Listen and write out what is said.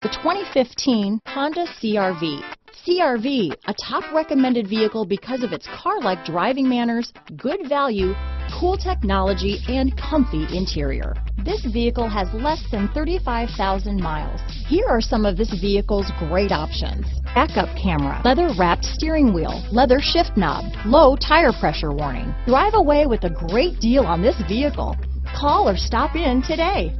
The 2015 Honda CR-V. CR-V, a top recommended vehicle because of its car-like driving manners, good value, cool technology, and comfy interior. This vehicle has less than 35,000 miles. Here are some of this vehicle's great options: backup camera, leather-wrapped steering wheel, leather shift knob, low tire pressure warning. Drive away with a great deal on this vehicle. Call or stop in today.